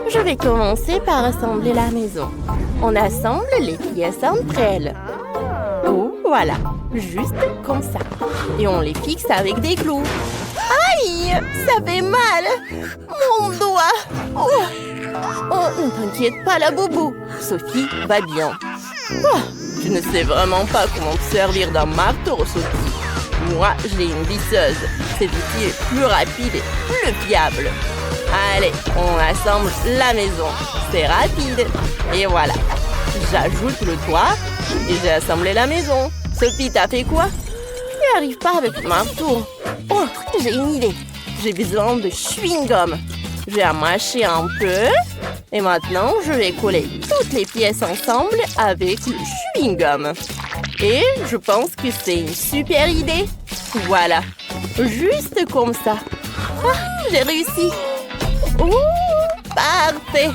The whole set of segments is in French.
Je vais commencer par assembler la maison. On assemble les pièces entre elles. Oh, voilà, juste comme ça. Et on les fixe avec des clous. Aïe, ça fait mal. Mon doigt. Oh, ne t'inquiète pas, la boubou. Sophie va bien. Oh, je ne sais vraiment pas comment te servir d'un marteau, Sophie. Moi, j'ai une visseuse. Cet outil est plus rapide et plus fiable. Allez, on assemble la maison. C'est rapide. Et voilà. J'ajoute le toit et j'ai assemblé la maison. Sophie, t'as fait quoi? Je n'y arrive pas avec le marteau. Oh, j'ai une idée. J'ai besoin de chewing-gum. Je vais mâcher un peu. Et maintenant, je vais coller toutes les pièces ensemble avec le chewing-gum. Et je pense que c'est une super idée. Voilà. Juste comme ça. Ah, j'ai réussi. Oh, parfait.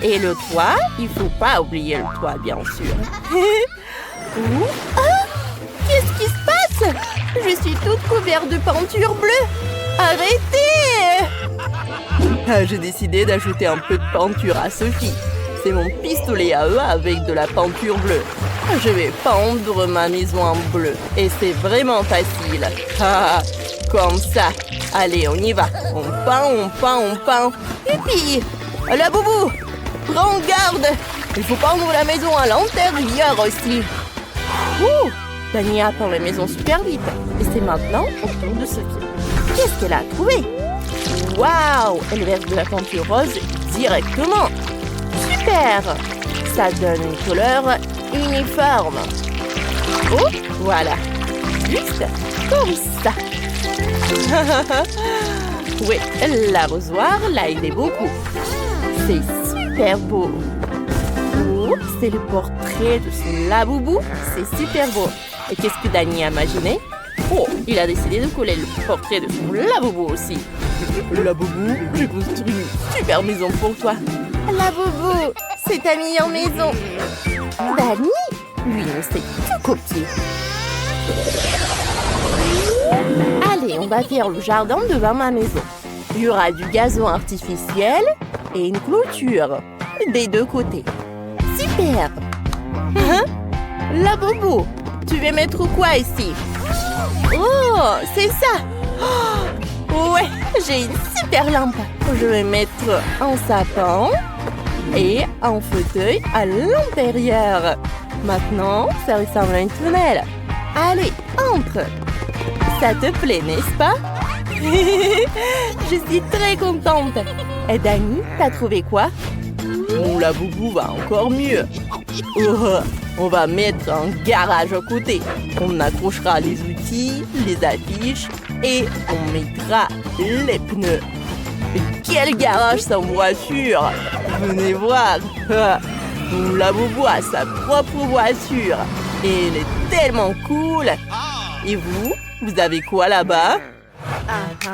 Et le toit, il ne faut pas oublier le toit, bien sûr. Ah, qu'est-ce qui se passe? Je suis toute couverte de peinture bleue. Arrêtez! Ah, j'ai décidé d'ajouter un peu de peinture à Sophie. C'est mon pistolet à eux avec de la peinture bleue. Je vais peindre ma maison en bleu. Et c'est vraiment facile. Ah, comme ça. Allez, on y va. On peint, on peint, on peint. Et puis, la boubou, prends garde. Il faut peindre la maison à l'intérieur aussi. Ouh, Dani a peint la maison super vite. Et c'est maintenant au tour de Sophie. Qu'est-ce qu'elle a trouvé? Waouh, elle verse de la peinture rose directement. Super. Ça donne une couleur uniforme. Oh, voilà. Juste comme ça. Oui, l'arrosoir l'a aidé beaucoup. C'est super beau. Oh, c'est le portrait de son laboubou. C'est super beau. Et qu'est-ce que Dani a imaginé? Oh, il a décidé de coller le portrait de son laboubou aussi. Laboubou, j'ai construit une super maison pour toi. Laboubou, c'est ta meilleure maison. Dani, lui, ne sait que copier. Allez, on va faire le jardin devant ma maison. Il y aura du gazon artificiel et une clôture des deux côtés. Super. Hein? Laboubou, tu veux mettre quoi ici? Oh, c'est ça. Oh, ouais, j'ai une super lampe. Je vais mettre un sapin et un fauteuil à l'intérieur. Maintenant, ça ressemble à une tunnel. Allez, entre. Ça te plaît, n'est-ce pas? Je suis très contente. Et Dani, t'as trouvé quoi? Mon laboubou va encore mieux. Oh, on va mettre un garage à côté. On accrochera les outils, les affiches et on mettra les pneus. Mais quel garage sans voiture! Venez voir! Mon laboubou a sa propre voiture. Et elle est tellement cool! Et vous? Vous avez quoi là-bas?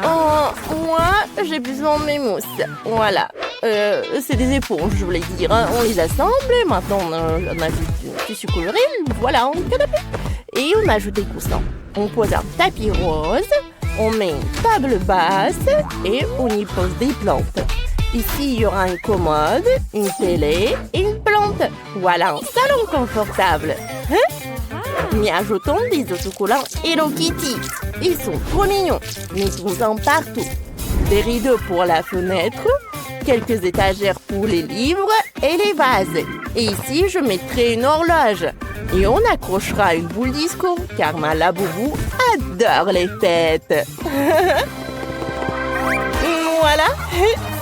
Oh, moi, j'ai besoin de mes mousses. Voilà. C'est des éponges, je voulais dire. On les assemble. Maintenant, on ajoute du tissu coloré. Voilà, un canapé. Et on ajoute des coussins. On pose un tapis rose. On met une table basse. Et on y pose des plantes. Ici, il y aura une commode, une télé et une plante. Voilà un salon confortable. Hein? Mais ajoutons des autocollants Hello Kitty. Ils sont trop mignons. Mettons-en partout. Des rideaux pour la fenêtre, quelques étagères pour les livres et les vases. Et ici, je mettrai une horloge. Et on accrochera une boule disco, car ma laboubou adore les fêtes. Voilà,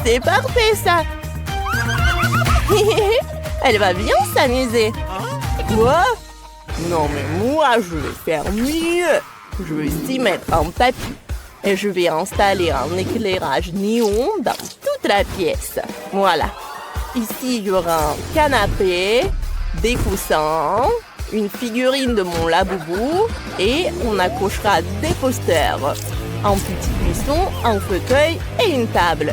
c'est parfait ça. Elle va bien s'amuser. Quoi? Non mais moi, je vais faire mieux. Je vais ici mettre un tapis. Et je vais installer un éclairage néon dans toute la pièce. Voilà. Ici, il y aura un canapé, des coussins, une figurine de mon laboubou et on accrochera des posters. Un petit buisson, un fauteuil et une table.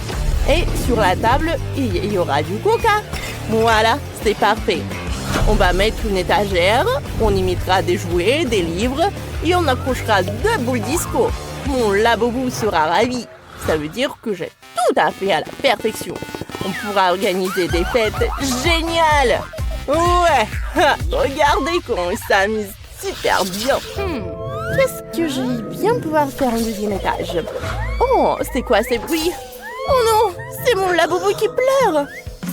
Et sur la table, il y aura du coca. Voilà, c'est parfait. On va mettre une étagère, on y mettra des jouets, des livres et on accrochera deux boules disco. Mon laboubou sera ravi. Ça veut dire que j'ai tout à fait à la perfection. On pourra organiser des fêtes géniales. Ouais, regardez comment ils s'amusent super bien. Qu'est-ce que je vais bien pouvoir faire au deuxième étage? Oh, c'est quoi ces bruits? Oh non, c'est mon laboubou qui pleure.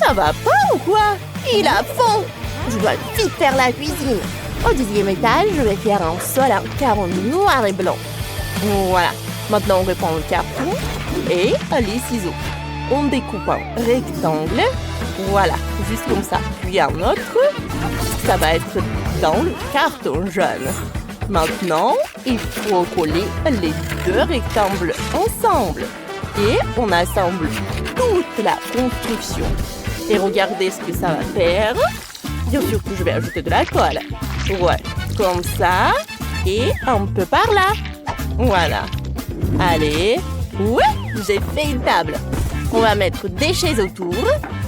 Ça va pas ou quoi? Il a faim. Je dois vite faire la cuisine. Au deuxième étage, je vais faire un sol en carreau noir et blanc. Voilà. Maintenant, on reprend le carton et les ciseaux. On découpe un rectangle. Voilà, juste comme ça. Puis un autre. Ça va être dans le carton jaune. Maintenant, il faut coller les deux rectangles ensemble. Et on assemble toute la construction. Et regardez ce que ça va faire. Bien sûr que je vais ajouter de la colle. Ouais, comme ça. Et un peu par là. Voilà. Allez. Ouais, j'ai fait une table. On va mettre des chaises autour.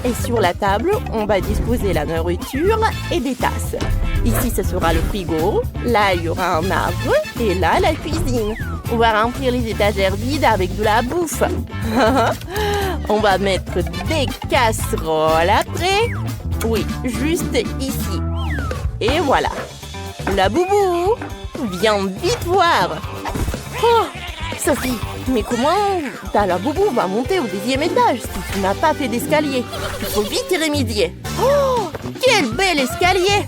Et sur la table, on va disposer la nourriture et des tasses. Ici, ce sera le frigo. Là, il y aura un arbre. Et là, la cuisine. On va remplir les étagères vides avec de la bouffe. On va mettre des casseroles après. Oui, juste ici. Et voilà. La boubou, viens vite voir. Oh, Sophie, mais comment ta laboubou va monter au deuxième étage si tu n'as pas fait d'escalier? Il faut vite y remédier. Oh, quel bel escalier!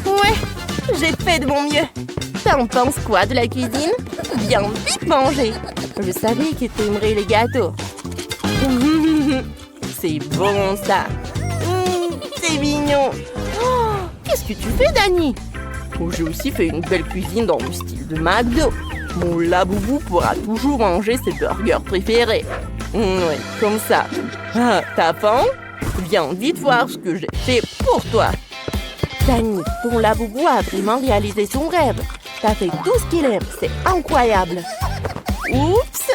Ouais, j'ai fait de mon mieux. T'en penses quoi de la cuisine? Viens vite manger. Je savais que t'aimerais les gâteaux. C'est bon ça. C'est mignon. Oh, qu'est-ce que tu fais, Dani? Oh, j'ai aussi fait une belle cuisine dans le style de McDo. Mon laboubou pourra toujours manger ses burgers préférés. Oui, comme ça. Ah, t'as faim? Viens vite voir ce que j'ai fait pour toi. Dani, ton laboubou a vraiment réalisé son rêve. T'as fait tout ce qu'il aime, c'est incroyable. Oups.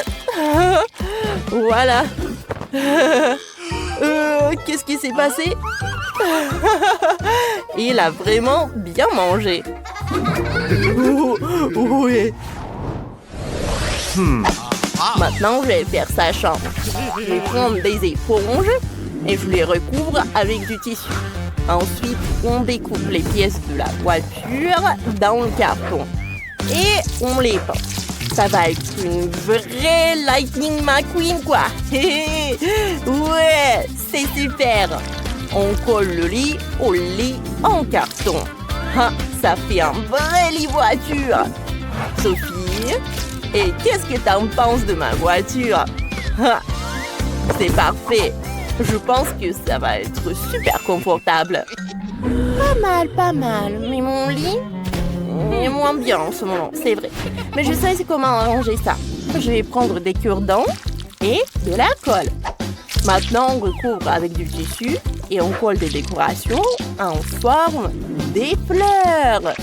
Voilà. Qu'est-ce qui s'est passé? Il a vraiment bien mangé. Oui. Maintenant, je vais faire sa chambre. Je vais prendre des éponges et je les recouvre avec du tissu. Ensuite, on découpe les pièces de la voiture dans le carton. Et on les peint. Ça va être une vraie Lightning McQueen, quoi. Ouais, c'est super. On colle le lit au lit en carton. Ah, ça fait un vrai lit voiture. Sophie, et qu'est-ce que t'en penses de ma voiture? Ah, c'est parfait. Je pense que ça va être super confortable. Pas mal. Mais mon lit est moins bien en ce moment, c'est vrai. Mais je sais comment arranger ça. Je vais prendre des cure-dents et de la colle. Maintenant, on recouvre avec du tissu et on colle des décorations en forme des fleurs.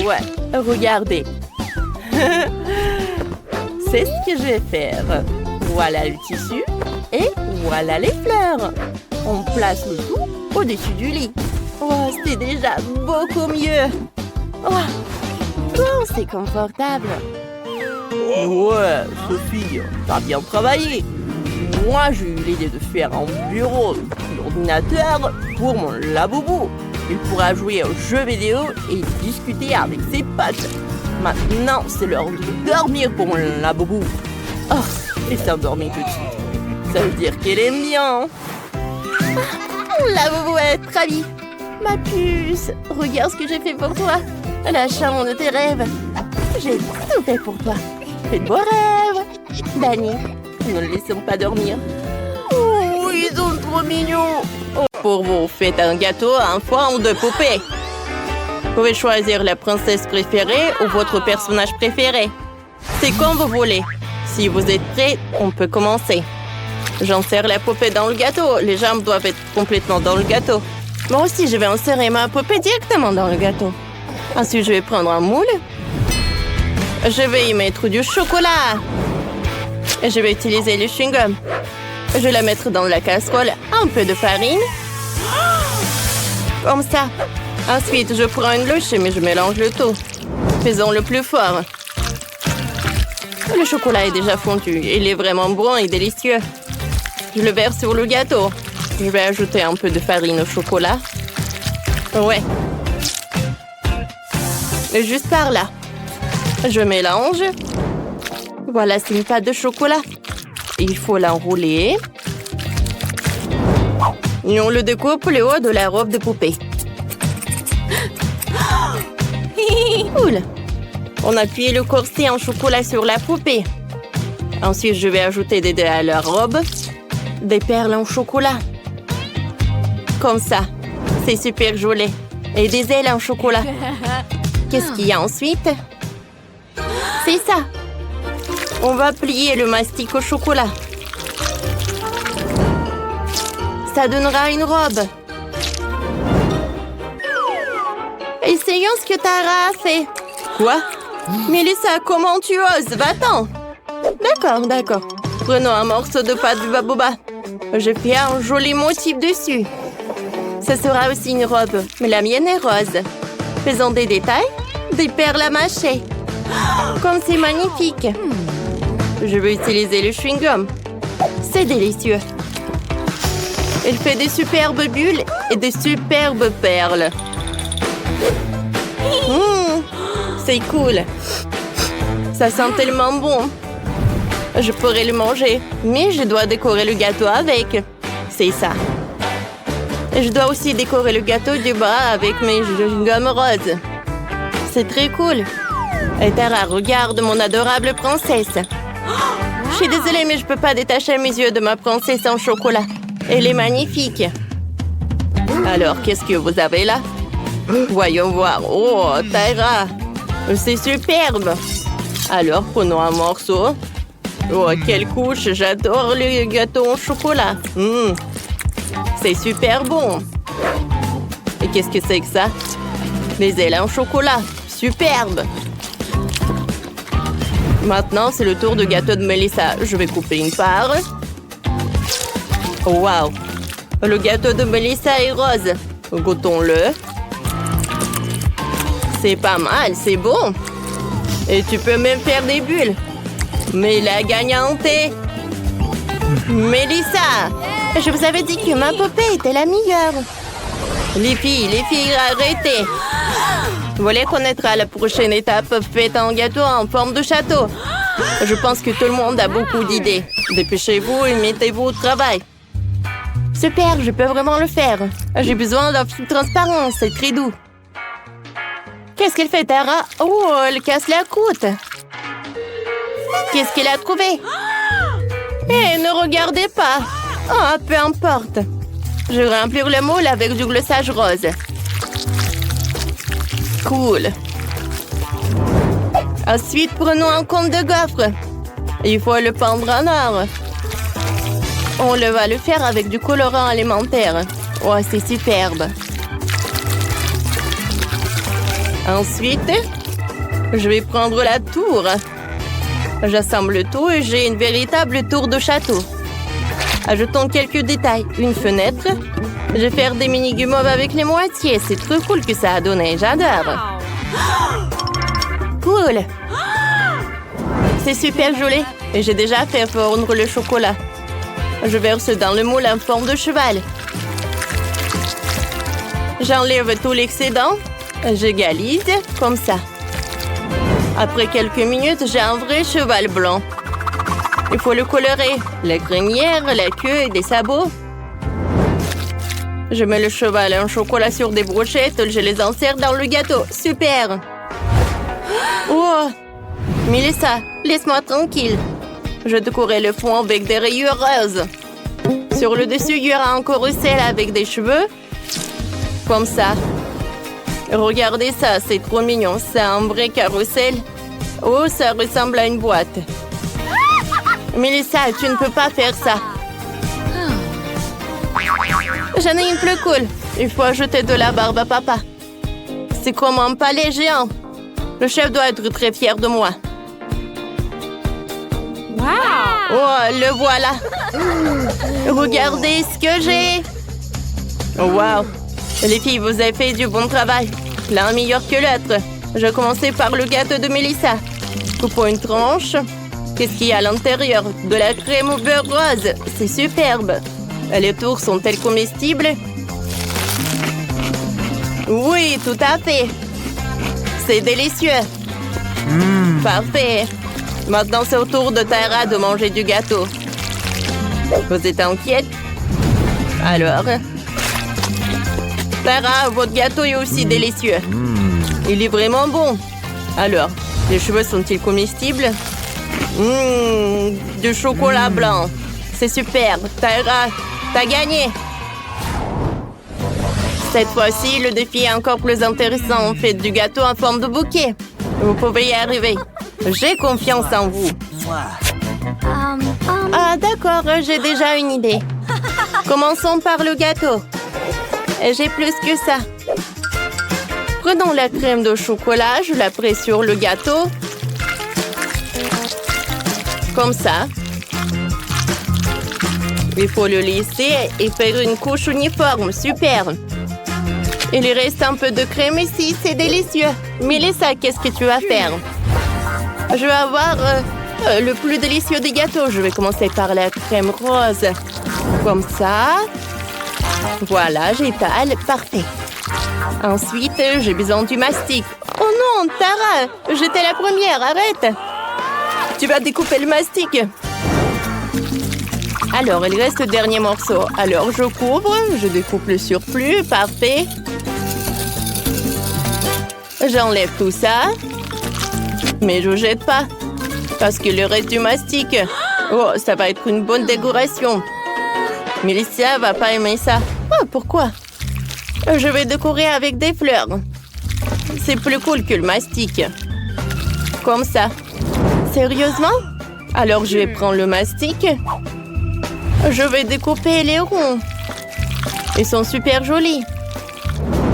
Ouais, regardez. C'est ce que je vais faire. Voilà le tissu et voilà les fleurs. On place le tout au-dessus du lit. Oh, c'est déjà beaucoup mieux. Oh, c'est confortable. Ouais, Sophie, t'as bien travaillé. Moi, j'ai eu l'idée de faire un bureau d'ordinateur pour mon laboubou. Il pourra jouer aux jeux vidéo et discuter avec ses potes. Maintenant, c'est l'heure de dormir pour mon laboubou. Oh, elle s'est endormie tout de suite. Ça veut dire qu'elle aime bien. Mon laboubou est ravi. Ma puce, regarde ce que j'ai fait pour toi. La chambre de tes rêves. J'ai tout fait pour toi. Fais de beaux rêves. Dani, ne le laissons pas dormir. Oh, ils sont trop mignons. Oh, pour vous, faites un gâteau en forme de poupée. Vous pouvez choisir la princesse préférée ou votre personnage préféré. C'est comme vous voulez. Si vous êtes prêts, on peut commencer. J'insère la poupée dans le gâteau. Les jambes doivent être complètement dans le gâteau. Moi aussi, je vais insérer ma poupée directement dans le gâteau. Ensuite, je vais prendre un moule. Je vais y mettre du chocolat. Et je vais utiliser le chewing-gum. Je vais la mettre dans la casserole. Un peu de farine. Comme ça. Ensuite, je prends une louche, mais je mélange le tout. Faisons-le plus fort. Le chocolat est déjà fondu. Il est vraiment bon et délicieux. Je le verse sur le gâteau. Je vais ajouter un peu de farine au chocolat. Ouais. Et juste par là. Je mélange. Voilà, c'est une pâte de chocolat. Il faut l'enrouler. Et on le découpe le haut de la robe de poupée. Cool. On appuie le corset en chocolat sur la poupée. Ensuite, je vais ajouter des dés à la robe. Des perles en chocolat. Comme ça. C'est super joli. Et des ailes en chocolat. Qu'est-ce qu'il y a ensuite? C'est ça. On va plier le mastic au chocolat. Ça donnera une robe. Essayons ce que Tara a fait. Quoi? Mélissa, comment tu oses? Va-t'en. D'accord. Prenons un morceau de pâte du baboba. Je fais un joli motif dessus. Ce sera aussi une robe, mais la mienne est rose. Faisons des détails, des perles à mâcher. Comme c'est magnifique. Je vais utiliser le chewing-gum. C'est délicieux. Il fait des superbes bulles et des superbes perles. C'est cool. Ça sent tellement bon. Je pourrais le manger, mais je dois décorer le gâteau avec. C'est ça. Je dois aussi décorer le gâteau du bas avec mes chewing-gums roses. C'est très cool. Et Tara, regarde mon adorable princesse. Je suis désolée, mais je peux pas détacher mes yeux de ma princesse en chocolat. Elle est magnifique. Alors, qu'est-ce que vous avez là? Voyons voir. Oh, Tara. C'est superbe. Alors, prenons un morceau. Oh, quelle couche. J'adore le gâteau en chocolat. C'est super bon. Et qu'est-ce que c'est que ça? Des ailes en chocolat. Superbe. Maintenant, c'est le tour du gâteau de Mélissa. Je vais couper une part. Wow! Le gâteau de Mélissa est rose. Goûtons-le. C'est pas mal, c'est bon. Et tu peux même faire des bulles. Mais la gagnante est... Mélissa! Je vous avais dit que ma poupée était la meilleure. Les filles, arrêtez. Vous voulez connaître la prochaine étape? Faites un gâteau en forme de château. Je pense que tout le monde a beaucoup d'idées. Dépêchez-vous et mettez-vous au travail. Super, je peux vraiment le faire. J'ai besoin d'un fil transparent, c'est très doux. Qu'est-ce qu'elle fait, Tara? Oh, elle casse la croûte. Qu'est-ce qu'elle a trouvé? Eh, ne regardez pas. Oh, peu importe. Je vais remplir le moule avec du glossage rose. Cool. Ensuite, prenons un compte de gaufre. Il faut le pendre en or. On va le faire avec du colorant alimentaire. Oh, c'est superbe. Ensuite, je vais prendre la tour. J'assemble tout et j'ai une véritable tour de château. Ajoutons quelques détails. Une fenêtre. Je vais faire des mini guimauves avec les moitiés. C'est trop cool que ça a donné. J'adore. Cool. C'est super joli. Et j'ai déjà fait fondre le chocolat. Je verse dans le moule en forme de cheval. J'enlève tout l'excédent. J'égalise comme ça. Après quelques minutes, j'ai un vrai cheval blanc. Il faut le colorer. La crinière, la queue et des sabots. Je mets le cheval en chocolat sur des brochettes. Je les insère dans le gâteau. Super! Oh! Mélissa, laisse-moi tranquille. Je décorerai le fond avec des rayures roses. Sur le dessus, il y aura un carrousel avec des cheveux. Comme ça. Regardez ça, c'est trop mignon. C'est un vrai carrousel. Oh, ça ressemble à une boîte. Mélissa, tu ne peux pas faire ça. J'en ai une plus cool. Il faut ajouter de la barbe à papa. C'est comme un palais géant. Le chef doit être très fier de moi. Wow! Oh, le voilà. Regardez ce que j'ai. Wow! Les filles, vous avez fait du bon travail. L'un meilleur que l'autre. Je vais commencer par le gâteau de Mélissa. Coupons une tranche. Qu'est-ce qu'il y a à l'intérieur? De la crème au beurre rose. C'est superbe. Les tours sont-elles comestibles? Oui, tout à fait. C'est délicieux. Parfait. Maintenant, c'est au tour de Tara de manger du gâteau. Vous êtes inquiète? Alors? Tara, votre gâteau est aussi délicieux. Il est vraiment bon. Alors, les cheveux sont-ils comestibles? Du chocolat blanc. C'est super. Tara, t'as gagné. Cette fois-ci, le défi est encore plus intéressant. Faites du gâteau en forme de bouquet. Vous pouvez y arriver. J'ai confiance en vous. Ah, d'accord, j'ai déjà une idée. Commençons par le gâteau. J'ai plus que ça. Prenons la crème de chocolat, je la presse sur le gâteau. Comme ça. Il faut le lisser et faire une couche uniforme. Super. Il reste un peu de crème ici, c'est délicieux. Mélissa, qu'est-ce que tu vas faire? Je vais avoir le plus délicieux des gâteaux. Je vais commencer par la crème rose. Comme ça. Voilà, j'étale. Parfait. Ensuite, j'ai besoin du mastic. Oh non, Tara, j'étais la première, arrête. Tu vas découper le mastic. Alors, il reste le dernier morceau. Alors, je couvre, je découpe le surplus. Parfait. J'enlève tout ça. Mais je ne jette pas. Parce que le reste du mastic... Oh, ça va être une bonne décoration. Mélissa va pas aimer ça. Oh, pourquoi? Je vais décorer avec des fleurs. C'est plus cool que le mastic. Comme ça. Sérieusement? Alors, je vais prendre le mastic. Je vais découper les ronds. Ils sont super jolis.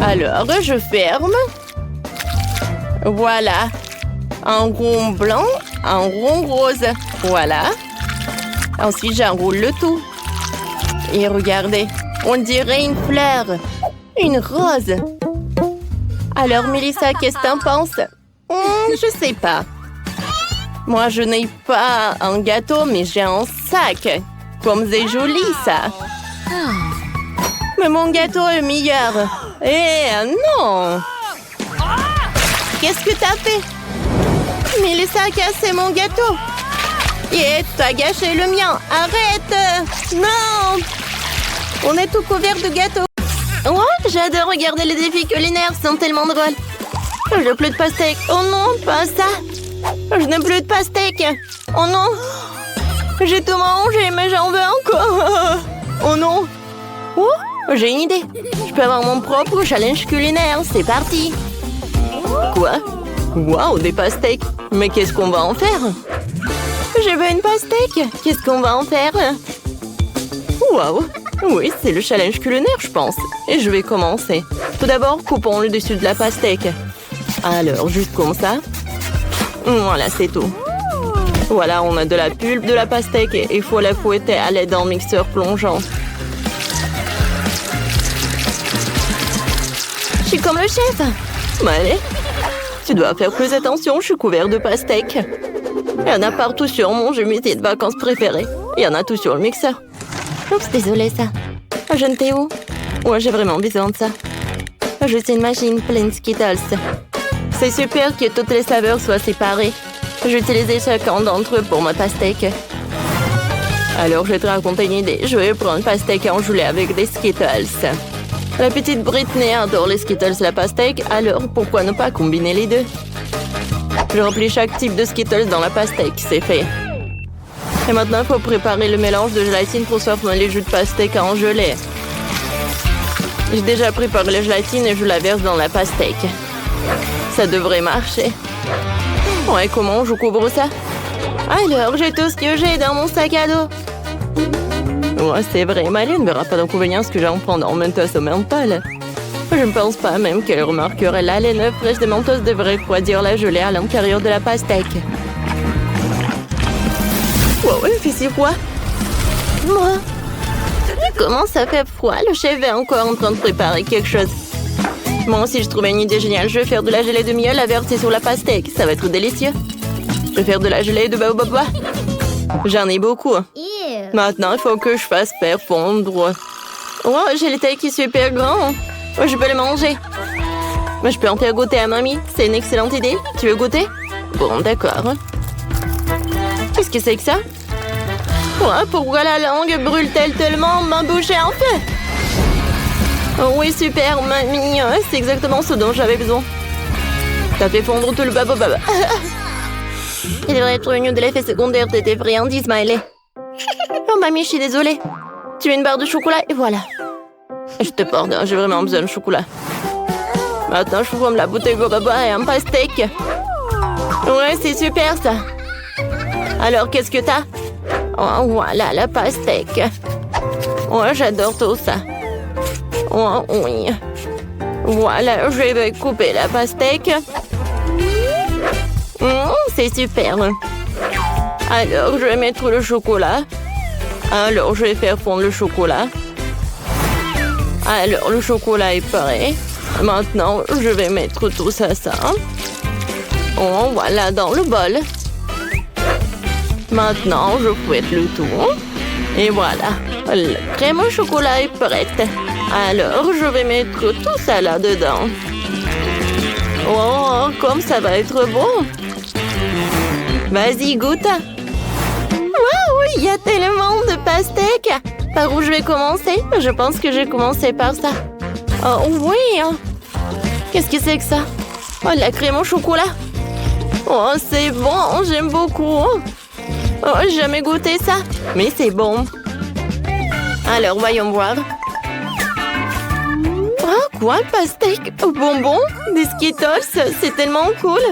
Alors, je ferme. Voilà. Un rond blanc, un rond rose. Voilà. Ensuite, j'enroule le tout. Et regardez, on dirait une fleur. Une rose. Alors, Mélissa, qu'est-ce que t'en penses? Je sais pas. Moi, je n'ai pas un gâteau, mais j'ai un sac. Comme c'est joli, ça. Mais mon gâteau est meilleur. Eh non! Qu'est-ce que t'as fait? Mélissa a cassé mon gâteau. Et t'as gâché le mien. Arrête! Non! On est tout couvert de gâteaux. Oh, j'adore regarder les défis culinaires. Ils sont tellement drôles. Je n'ai plus de pastèque. Oh non, pas ça. Je n'ai plus de pastèque. Oh non. J'ai tout mangé, mais j'en veux encore. Oh non. Oh, j'ai une idée. Je peux avoir mon propre challenge culinaire. C'est parti. Quoi? Waouh, des pastèques. Mais qu'est-ce qu'on va en faire? Je veux une pastèque. Qu'est-ce qu'on va en faire? Waouh. Oui, c'est le challenge culinaire, je pense. Et je vais commencer. Tout d'abord, coupons le dessus de la pastèque. Alors, juste comme ça. Voilà, c'est tout. Voilà, on a de la pulpe de la pastèque et il faut la fouetter à l'aide d'un mixeur plongeant. Je suis comme le chef. Allez, tu dois faire plus attention, je suis couvert de pastèques. Il y en a partout sur mon jumeté de vacances préféré. Il y en a tout sur le mixeur. Oups, désolée ça. Je ne t'ai où? Ouais, j'ai vraiment besoin de ça. Juste une machine pleine de Skittles. C'est super que toutes les saveurs soient séparées. J'ai utilisé chacun d'entre eux pour ma pastèque. Alors, je vais te raconter une idée. Je vais prendre pastèque engelée avec des Skittles. La petite Britney adore les Skittles et la pastèque, alors pourquoi ne pas combiner les deux? Je remplis chaque type de Skittles dans la pastèque, c'est fait. Et maintenant, il faut préparer le mélange de gélatine pour former les jus de pastèque en gelée. J'ai déjà préparé la gélatine et je la verse dans la pastèque. Ça devrait marcher. Ouais, comment je couvre ça? Alors, j'ai tout ce que j'ai dans mon sac à dos. Ouais, c'est vrai, Malie ne verra pas d'inconvénient ce que j'ai en prendre en mentos au menthol. Je ne pense pas même qu'elle remarquerait la laine fraîche des mentos devrait refroidir la gelée à l'intérieur de la pastèque. Wow, il fait si froid. Moi, comment ça fait froid? Le chef est encore en train de préparer quelque chose. Moi aussi, je trouvais une idée géniale. Je vais faire de la gelée de miel à verser sur la pastèque. Ça va être délicieux. Je vais faire de la gelée de baobab. J'en ai beaucoup. Maintenant, il faut que je fasse faire fondre. Oh, j'ai le taille qui est super grand. Oh, je peux le manger. Mais je peux en faire goûter à mamie. C'est une excellente idée. Tu veux goûter? Bon, d'accord. Qu'est-ce que c'est que ça? Oh, pourquoi la langue brûle-t-elle tellement ma bouche est en feu? Oh oui, super, mamie. C'est exactement ce dont j'avais besoin. T'as fait fondre tout le baobab. Il devrait être venu de l'effet secondaire de tes friandises, Smiley. Oh, mamie, je suis désolée. Tu veux une barre de chocolat et voilà. Je te pardonne, j'ai vraiment besoin de chocolat. Maintenant, je forme la bouteille baobab et un pastèque. Ouais, c'est super, ça. Alors, qu'est-ce que t'as? Oh, voilà, la pastèque. Oh, j'adore tout ça. Oh, oui. Voilà, je vais couper la pastèque. C'est super. Alors, je vais mettre le chocolat. Alors, je vais faire fondre le chocolat. Alors, le chocolat est prêt. Maintenant, je vais mettre tout ça. Oh, voilà, dans le bol. Maintenant, je fouette le tout. Et voilà, la crème au chocolat est prête. Alors, je vais mettre tout ça là-dedans. Oh, comme ça va être bon. Vas-y, goûte. Waouh, il y a tellement de pastèques. Par où je vais commencer? Je pense que je vais commencer par ça. Oh oui. Qu'est-ce que c'est que ça? Oh, la crème au chocolat. Oh, c'est bon, j'aime beaucoup. Oh, j'ai jamais goûté ça. Mais c'est bon. Alors, voyons voir. Oh, quoi, pastèque au bonbon? Des Skittles, c'est tellement cool.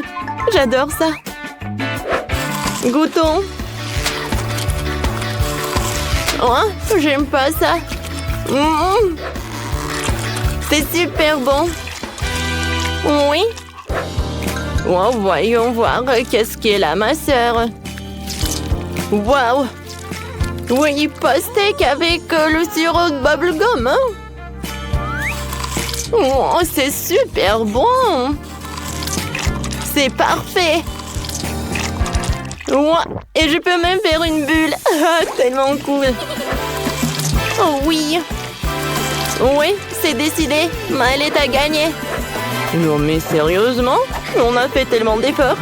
J'adore ça. Goûtons. Oh, j'aime pas ça. C'est super bon. Oui. Oh, voyons voir qu'est-ce qu'elle a, ma sœur. Waouh. Oui, pastèque avec le sirop de bubblegum. Hein? Oh, c'est super bon. C'est parfait. Ouais, et je peux même faire une bulle. Tellement cool. Oh oui. Oui, c'est décidé. Maëlle a gagné. Non mais sérieusement? On a fait tellement d'efforts.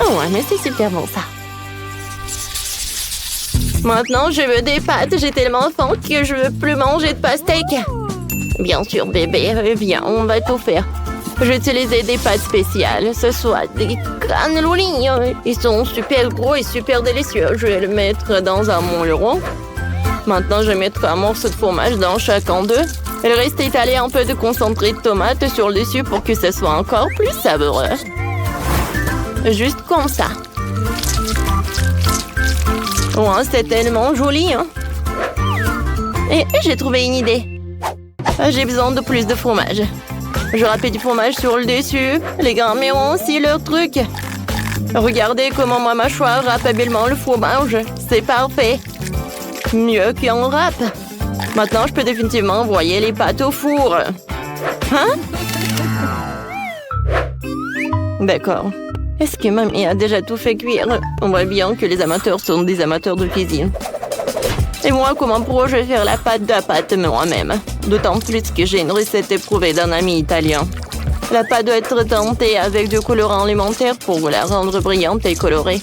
Oh ouais, mais c'est super bon ça. Maintenant, je veux des pâtes. J'ai tellement faim que je veux plus manger de pastèque. Bien sûr, bébé. Viens, on va tout faire. Je vais utiliser des pâtes spéciales. Ce soit des canneloni. Ils sont super gros et super délicieux. Je vais le mettre dans un moule rond. Maintenant, je vais mettre un morceau de fromage dans chacun d'eux. Et le reste, étaler un peu de concentré de tomate sur le dessus pour que ce soit encore plus savoureux. Juste comme ça. Oh, c'est tellement joli. Hein? Et j'ai trouvé une idée. J'ai besoin de plus de fromage. Je râpe du fromage sur le dessus. Les grands-mères ont aussi leur truc. Regardez comment ma mâchoire râpe habilement le fromage. C'est parfait. Mieux qu'un râpe. Maintenant, je peux définitivement envoyer les pâtes au four. Hein? D'accord. Est-ce que mamie a déjà tout fait cuire? On voit bien que les amateurs sont des amateurs de cuisine. Et moi, comment pourrais-je faire la pâte moi-même? D'autant plus que j'ai une recette éprouvée d'un ami italien. La pâte doit être teintée avec du colorant alimentaire pour la rendre brillante et colorée.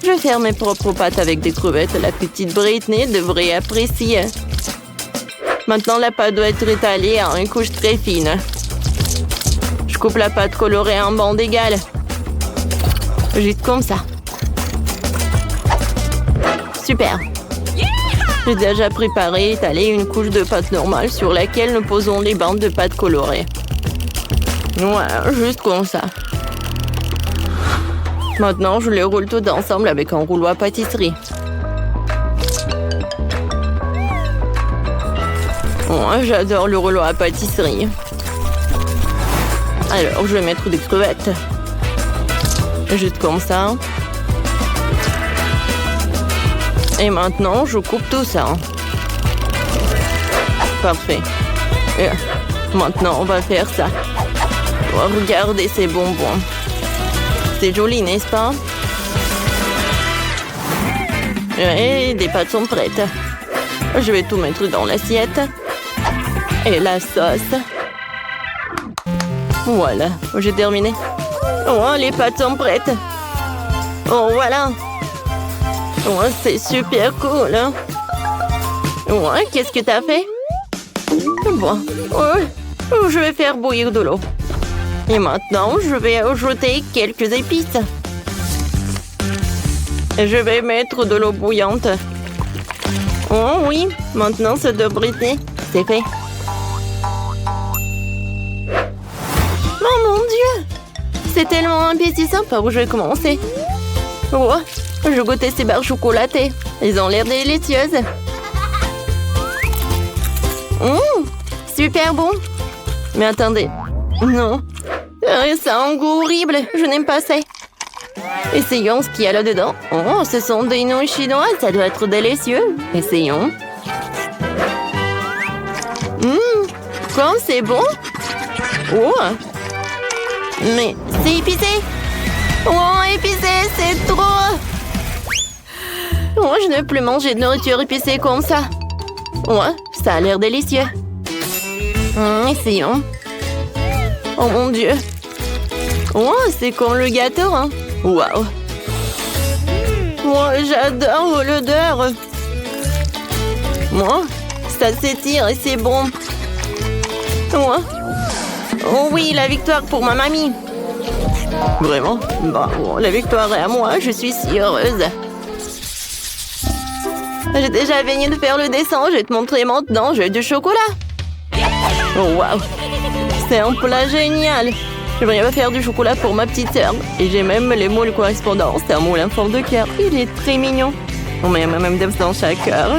Je vais faire mes propres pâtes avec des crevettes. La petite Britney devrait apprécier. Maintenant, la pâte doit être étalée en une couche très fine. Je coupe la pâte colorée en bandes égales. Juste comme ça. Super. J'ai déjà préparé et étalé une couche de pâte normale sur laquelle nous posons les bandes de pâte colorée. Voilà, juste comme ça. Maintenant, je les roule tout ensemble avec un rouleau à pâtisserie. Moi, j'adore le rouleau à pâtisserie. Alors, je vais mettre des crevettes. Juste comme ça. Et maintenant, je coupe tout ça. Parfait. Et maintenant, on va faire ça. Oh, regardez ces bonbons. C'est joli, n'est-ce pas? Et des pâtes sont prêtes. Je vais tout mettre dans l'assiette. Et la sauce. Voilà, j'ai terminé. Oh, les pâtes sont prêtes. Oh, voilà. Oh, c'est super cool. Hein? Oh, qu'est-ce que t'as fait? Bon, je vais faire bouillir de l'eau. Et maintenant, je vais ajouter quelques épices. Je vais mettre de l'eau bouillante. Oh oui, maintenant c'est de Britney. C'est fait. Oh mon Dieu! C'est tellement appétissant par où je vais commencer. Oh, je goûtais ces barres chocolatées. Elles ont l'air délicieuses. Super bon. Mais attendez. Non. Ça a un goût horrible. Je n'aime pas ça. Essayons ce qu'il y a là-dedans. Oh, ce sont des nouilles chinoises. Ça doit être délicieux. Essayons. Comme c'est bon. Oh. Mais c'est épicé. Oh, épicé, c'est trop. Oh, je ne veux plus manger de nourriture épicée comme ça. Oh, ça a l'air délicieux. Essayons. Oh mon Dieu. Oh, c'est comme le gâteau, hein. Waouh. Moi, j'adore l'odeur. Moi, ça s'étire et c'est bon. Oh oui, la victoire pour ma mamie. Vraiment? Bravo, la victoire est à moi. Je suis si heureuse. J'ai déjà fini de faire le dessin. Je vais te montrer maintenant. J'ai du chocolat. Oh, waouh. C'est un plat génial. J'aimerais bien faire du chocolat pour ma petite sœur. Et j'ai même les moules correspondants. C'est un moule en forme de cœur. Il est très mignon. On met même des dans chaque cœur.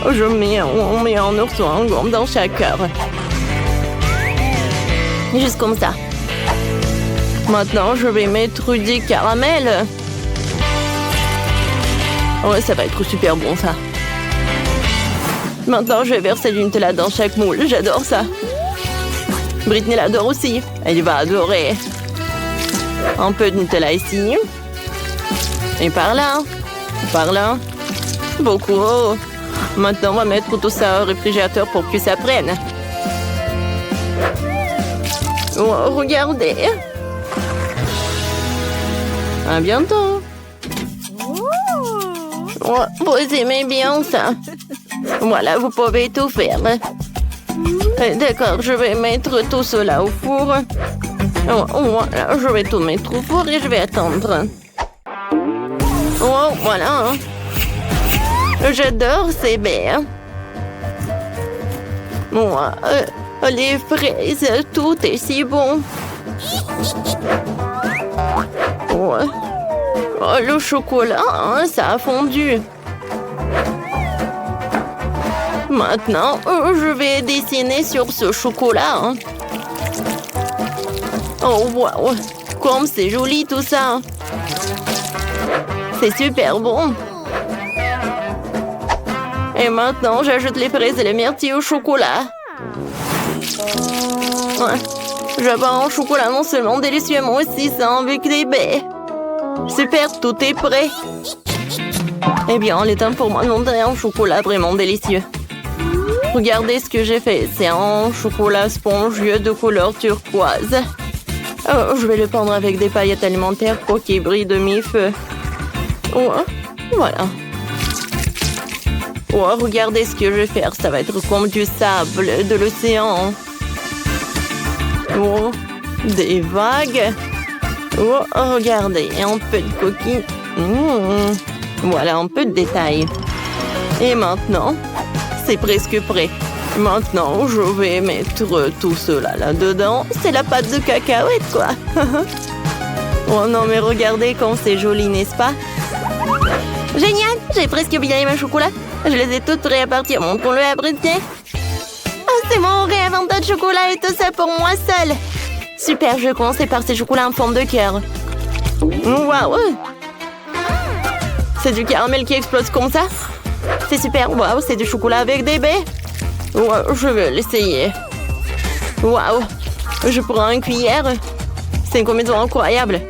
On met un ourson en gomme dans chaque cœur. Juste comme ça. Maintenant, je vais mettre du caramel. Ouais, ça va être super bon, ça. Maintenant, je vais verser du Nutella dans chaque moule. J'adore ça. Britney l'adore aussi. Elle va adorer. Un peu de Nutella ici. Et par là. Par là. Beaucoup. Maintenant, on va mettre tout ça au réfrigérateur pour que ça prenne. Oh, regardez. À bientôt. Oh, vous aimez bien ça. Voilà, vous pouvez tout faire. D'accord, je vais mettre tout cela au four. Voilà, je vais tout mettre au four et je vais attendre. Oh, voilà. J'adore ces baies. Les fraises, tout est si bon. Oh, le chocolat, hein, ça a fondu. Maintenant, je vais dessiner sur ce chocolat. Hein. Oh, wow! Comme c'est joli tout ça. C'est super bon. Et maintenant, j'ajoute les fraises et les myrtilles au chocolat. Ouais. J'avais un chocolat non seulement délicieux, mais aussi ça avec des baies. Super, tout est prêt. Eh bien, il est temps pour moi de montrer un chocolat vraiment délicieux. Regardez ce que j'ai fait. C'est un chocolat spongieux de couleur turquoise. Je vais le peindre avec des paillettes alimentaires pour qu'il brille de mi-feu. Voilà. Regardez ce que je vais faire. Ça va être comme du sable de l'océan. Des vagues. Regardez, un peu de coquille. Voilà, un peu de détails. Et maintenant, c'est presque prêt. Maintenant, je vais mettre tout cela là-dedans. C'est la pâte de cacahuète, quoi. Oh non, mais regardez comme c'est joli, n'est-ce pas? Génial! J'ai presque oublié mes chocolats. Je les ai toutes prêts à partir. Montrons-le à Britney. Oh, c'est mon rêve, un tas de chocolat et tout ça pour moi seule. Super, je vais commencer par ces chocolats en forme de cœur. Waouh! C'est du caramel qui explose comme ça? C'est super. Waouh, c'est du chocolat avec des baies. Je vais l'essayer. Waouh! Je prends une cuillère. C'est une combinaison incroyable.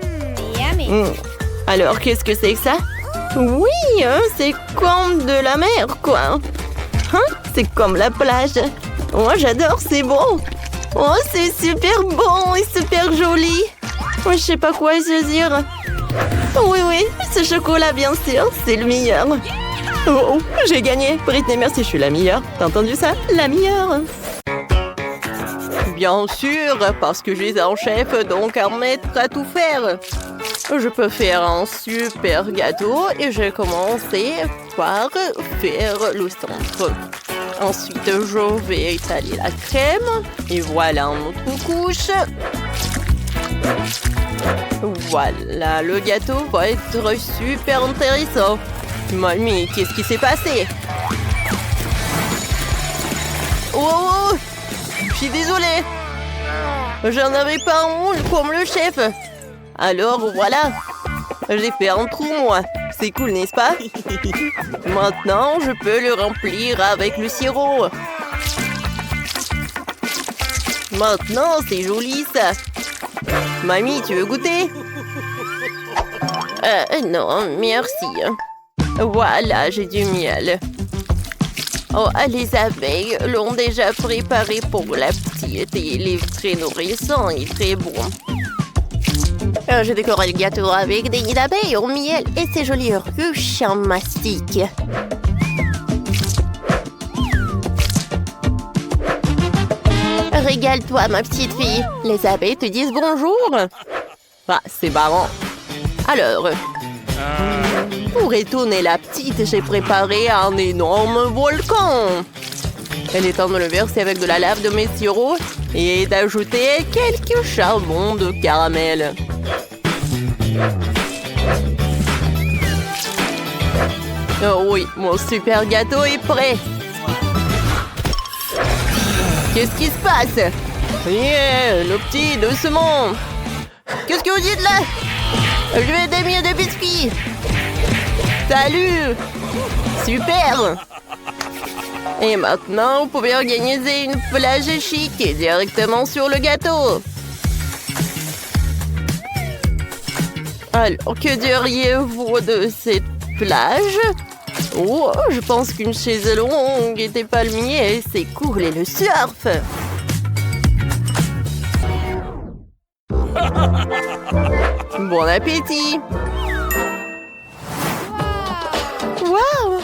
Alors, qu'est-ce que c'est que ça? Oui, c'est comme de la mer, quoi. Hein? C'est comme la plage. Oh, j'adore, c'est bon. Oh, c'est super bon et super joli. Oh, je sais pas quoi saisir. Oui, ce chocolat, bien sûr, c'est le meilleur. Oh, j'ai gagné. Britney, merci, je suis la meilleure. T'as entendu ça? La meilleure. Bien sûr, parce que je suis un chef, donc un maître à tout faire. Je peux faire un super gâteau et je vais commencer par faire le centre. Ensuite, je vais étaler la crème. Et voilà notre couche. Voilà, le gâteau va être super intéressant. Mamie, qu'est-ce qui s'est passé? Oh, je suis désolée. J'en avais pas un moule comme le chef. Alors, voilà. J'ai fait un trou, moi. C'est cool, n'est-ce pas? Maintenant, je peux le remplir avec le sirop. Maintenant, c'est joli, ça. Mamie, tu veux goûter? Non, merci. Voilà, j'ai du miel. Oh, les abeilles l'ont déjà préparé pour la petite et il est très nourrissant et très bon. J'ai décoré le gâteau avec des nids d'abeilles au miel et ces jolies ruches en mastic. Régale-toi, ma petite fille. Les abeilles te disent bonjour. Ah, c'est marrant. Alors, pour étonner la petite, j'ai préparé un énorme volcan. Elle est temps de le verser avec de la lave de mes sirops et d'ajouter quelques charbons de caramel. Oh oui, mon super gâteau est prêt. Qu'est-ce qui se passe? Yeah, le petit, doucement. Qu'est-ce que vous dites là? Je vais des miettes de biscuits. Salut. Super. Et maintenant, vous pouvez organiser une plage chic directement sur le gâteau. Alors, que diriez-vous de cette plage? Oh, je pense qu'une chaise longue et des palmiers, c'est cool, et le surf. Bon appétit. Waouh!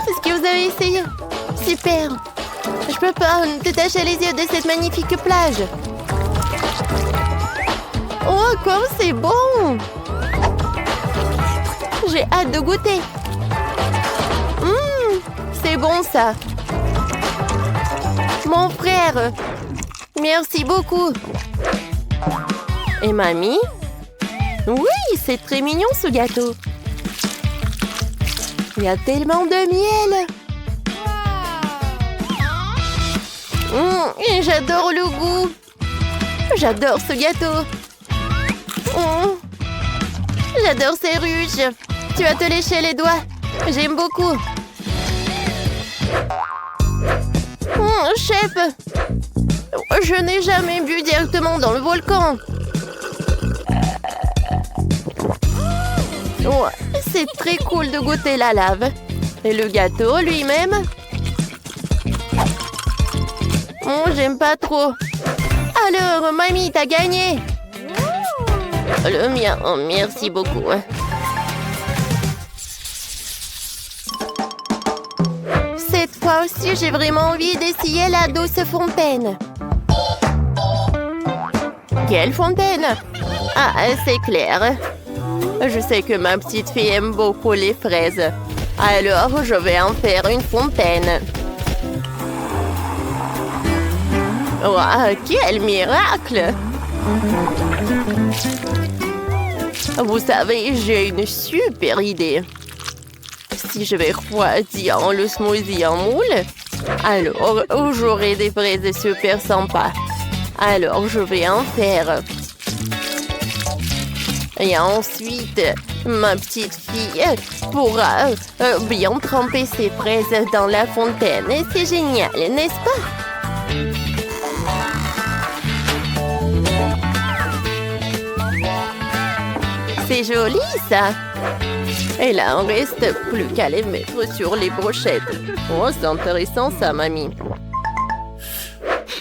C'est ce que vous avez essayé. Super. Je peux pas détacher les yeux de cette magnifique plage. Oh, comme c'est bon! J'ai hâte de goûter. C'est bon ça. Mon frère. Merci beaucoup. Et mamie? Oui, c'est très mignon ce gâteau. Il y a tellement de miel. Et j'adore le goût. J'adore ce gâteau. J'adore ces ruches. Tu vas te lécher les doigts. J'aime beaucoup. Chef, je n'ai jamais bu directement dans le volcan. C'est très cool de goûter la lave. Et le gâteau lui-même. J'aime pas trop. Alors, mamie, t'as gagné. Le mien, merci beaucoup. Cette fois aussi, j'ai vraiment envie d'essayer la douce fontaine. Quelle fontaine? Ah, c'est clair. Je sais que ma petite fille aime beaucoup les fraises. Alors, je vais en faire une fontaine. Wow, quel miracle! Vous savez, j'ai une super idée. Si je vais refroidir le smoothie en moule, alors j'aurai des fraises super sympas. Alors, je vais en faire. Et ensuite, ma petite fille pourra bien tremper ses fraises dans la fontaine. Et c'est génial, n'est-ce pas? C'est joli, ça. Et là, on reste plus qu'à les mettre sur les brochettes. Oh, c'est intéressant ça, mamie.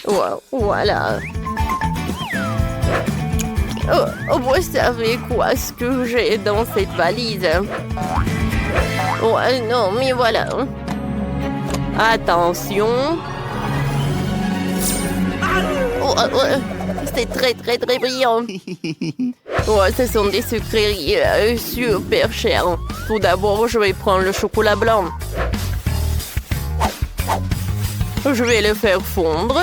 Wow, voilà. Oh, vous savez quoi ce que j'ai dans cette valise? Oh, non, mais voilà. Attention. Oh, c'est très brillant. Oh, ce sont des sucreries super chères. Tout d'abord, je vais prendre le chocolat blanc. Je vais le faire fondre.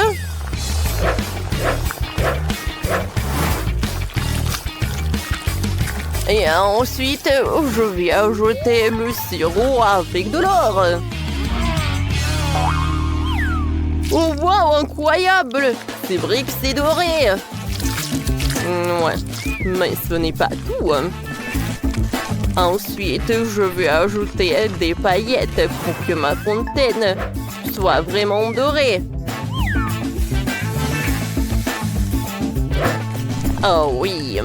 Et ensuite, je vais ajouter le sirop avec de l'or. Oh, wow, incroyable! C'est vrai que c'est doré. Ouais, mais ce n'est pas tout. Ensuite, je vais ajouter des paillettes pour que ma fontaine soit vraiment dorée. Oh oui.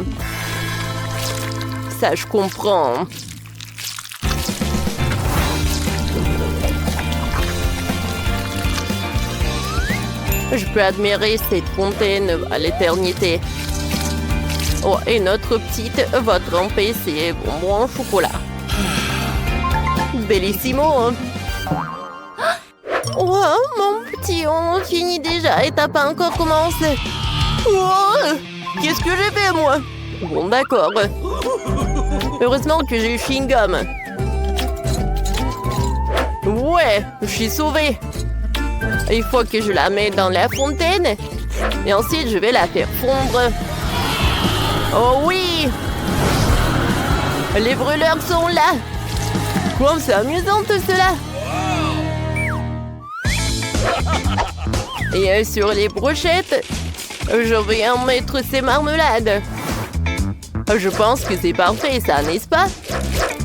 Ça, je comprends. Je peux admirer cette fontaine à l'éternité. Oh, et notre petite va tremper ses bonbons en chocolat. Bellissimo! Oh, mon petit, on finit déjà et t'as pas encore commencé. Oh, qu'est-ce que j'ai fait, moi? Bon, d'accord. Heureusement que j'ai eu chewing-gum. Ouais, je suis sauvée. Il faut que je la mette dans la fontaine. Et ensuite, je vais la faire fondre. Oh oui! Les brûleurs sont là. Comme c'est amusant tout cela. Et sur les brochettes, je vais en mettre ces marmelades. Je pense que c'est parfait, ça, n'est-ce pas?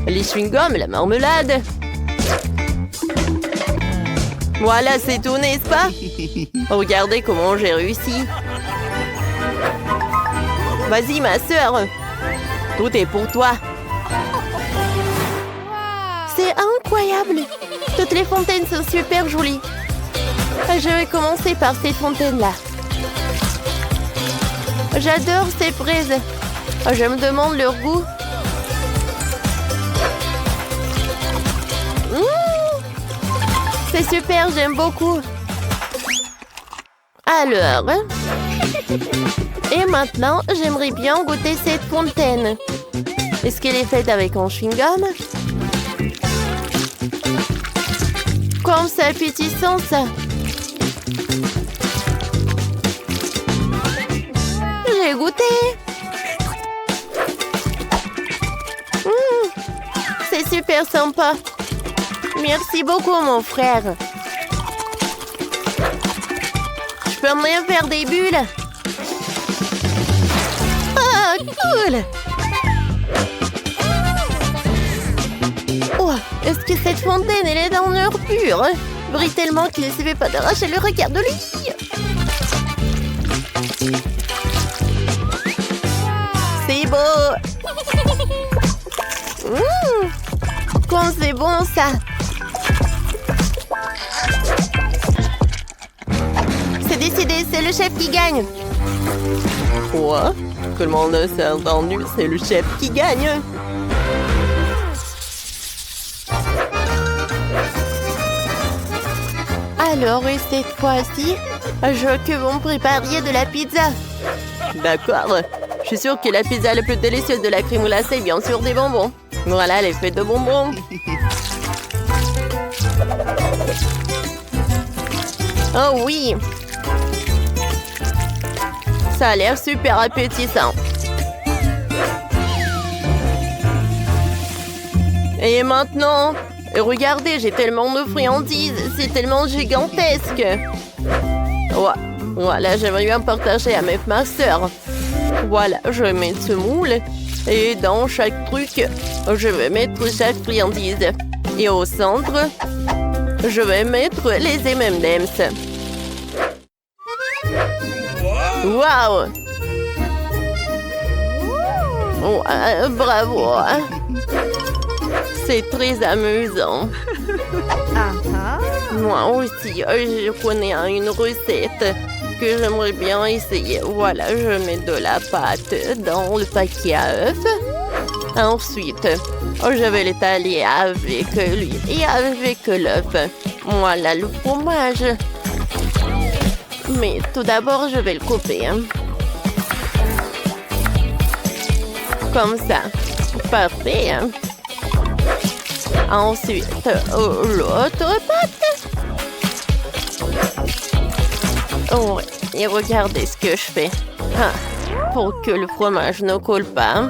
Les chewing-gums, la marmelade. Voilà, c'est tout, n'est-ce pas? Regardez comment j'ai réussi. Vas-y, ma sœur. Tout est pour toi. C'est incroyable. Toutes les fontaines sont super jolies. Je vais commencer par cette fontaine-là. J'adore ces fraises. Je me demande leur goût. C'est super, j'aime beaucoup. Alors, et maintenant, j'aimerais bien goûter cette fontaine. Est-ce qu'elle est faite avec un chewing-gum? Comme c'est appétissant, ça. J'ai goûté. C'est super sympa. Merci beaucoup, mon frère. Je peux même faire des bulles. Ah, cool. Oh, est-ce que cette fontaine, elle est dans l'or pur? Brille tellement qu'il ne se fait pas d'arracher le regard de lui. C'est beau. Comme c'est bon, ça. C'est décidé, c'est le chef qui gagne. Quoi? Tout le monde s'est entendu, c'est le chef qui gagne. Alors, et cette fois-ci, je veux que vous me prépariez de la pizza. D'accord. Je suis sûre que la pizza la plus délicieuse de la crème glacée est bien sûr des bonbons. Voilà, elle est faite de bonbons. Oh oui! Ça a l'air super appétissant. Et maintenant, regardez, j'ai tellement de friandises. C'est tellement gigantesque. Ouais, voilà, j'aimerais bien partager avec ma soeur. Voilà, je vais mettre ce moule. Et dans chaque truc, je vais mettre chaque friandise. Et au centre, je vais mettre les M&M's. Waouh! Oh, bravo! C'est très amusant. Moi aussi, je connais une recette que j'aimerais bien essayer. Voilà, je mets de la pâte dans le paquet à œufs. Ensuite, je vais l'étaler avec l'huile et avec l'œuf. Voilà le fromage. Mais tout d'abord, je vais le couper. Comme ça. Parfait. Ensuite, l'autre pâte. Oh, et regardez ce que je fais. Ah, pour que le fromage ne colle pas.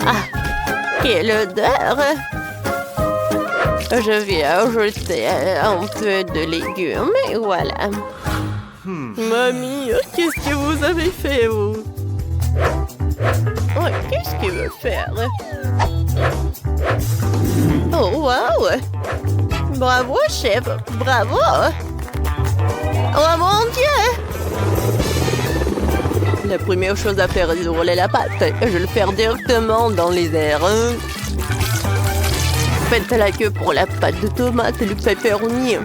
Ah, quelle odeur! Je vais ajouter un peu de légumes et voilà. Mamie, qu'est-ce que vous avez fait, vous? Oh, qu'est-ce qu'il veut faire? Oh, wow! Bravo, chef! Bravo! Oh, mon Dieu! La première chose à faire est de rouler la pâte. Je vais le faire directement dans les airs. Faites la queue pour la pâte de tomate et le pepperoni.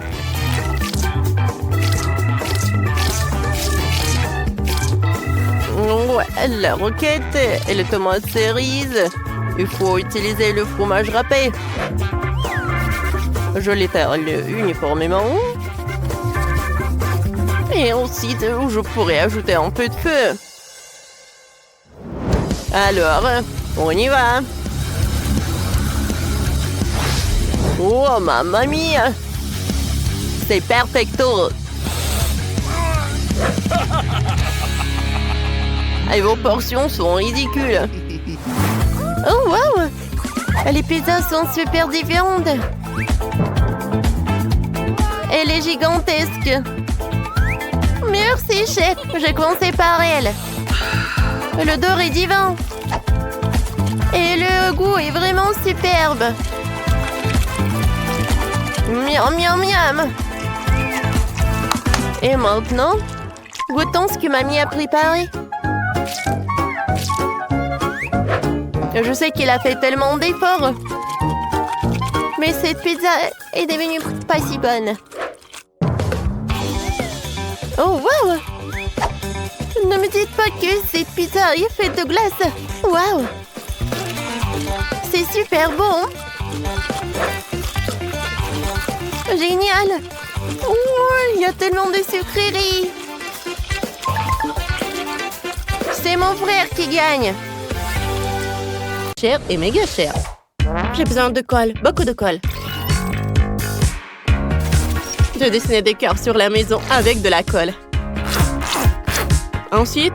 Ouais, la roquette et les tomates cerises. Il faut utiliser le fromage râpé. Je l'étale uniformément. Et ensuite, je pourrais ajouter un peu de feu. Alors, on y va. Oh, mamma mia! C'est perfecto! Et vos portions sont ridicules. Oh, wow! Les pizzas sont super différentes. Elle est gigantesque. Merci, chef. J'ai commencé par elle. L'odeur est divin. Et le goût est vraiment superbe. Miam, miam, miam. Et maintenant, goûtons ce que mamie a préparé. Je sais qu'il a fait tellement d'efforts. Mais cette pizza est devenue pas si bonne. Oh, wow! Ne me dites pas que cette pizza est faite de glace. Wow! C'est super bon. Génial! Oh, il y a tellement de sucreries. C'est mon frère qui gagne. Cher et méga cher. J'ai besoin de colle, beaucoup de colle. Je dessinais des cœurs sur la maison avec de la colle. Ensuite,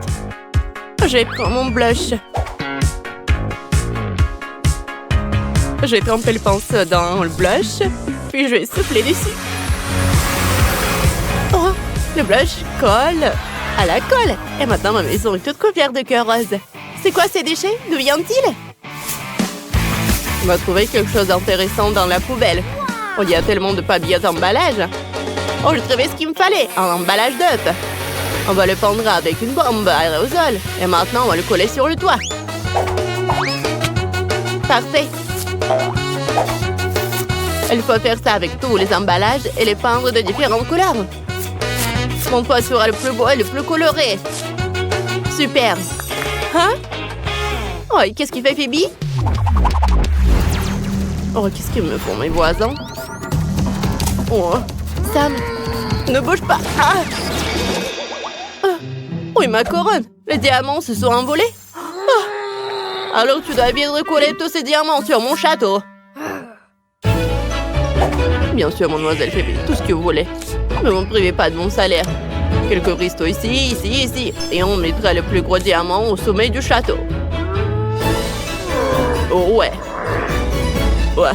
je prends mon blush. Je vais tremper le pinceau dans le blush, puis je vais souffler dessus. Oh, le blush colle à la colle. Et maintenant, ma maison est toute couverte de cœurs roses. C'est quoi ces déchets? D'où viennent-ils? On va trouver quelque chose d'intéressant dans la poubelle. Oh, il y a tellement de papier d'emballage. Oh, j'ai trouvé ce qu'il me fallait. Un emballage d'œuf. On va le pendre avec une bombe à aérosol. Et maintenant, on va le coller sur le toit. Parfait. Il faut faire ça avec tous les emballages et les peindre de différentes couleurs. Mon toit sera le plus beau et le plus coloré. Super. Hein? Oh, et qu'est-ce qu'il fait, Phoebe? Oh, qu'est-ce qu'ils me font, mes voisins? Oh, Sam, ne bouge pas. Ah! Oh, et ma couronne. Les diamants se sont envolés. Ah! Alors tu dois bien recoller tous ces diamants sur mon château. Bien sûr, mademoiselle Phoebe, tout ce que vous voulez. Mais ne me privez pas de mon salaire. Quelques cristaux ici, ici. Et on mettra le plus gros diamant au sommet du château. Oh, ouais. Ouais.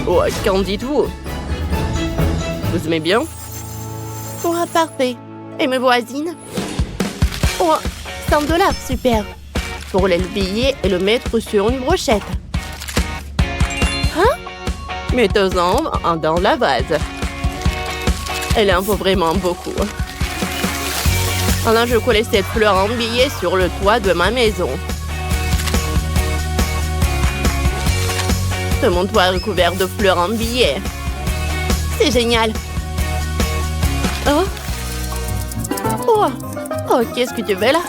Oh, qu'en dites-vous? Vous aimez bien? Oh, parfait. Et mes voisines? Oh, 100 $, super. Pour le billet et le mettre sur une brochette. Hein? Mettons-en dans la vase. Elle en faut vraiment beaucoup. Maintenant, je colle cette fleur en billet sur le toit de ma maison. Mon toit est recouvert de fleurs en billets. C'est génial. Oh. Oh. Oh, qu'est-ce que tu fais là?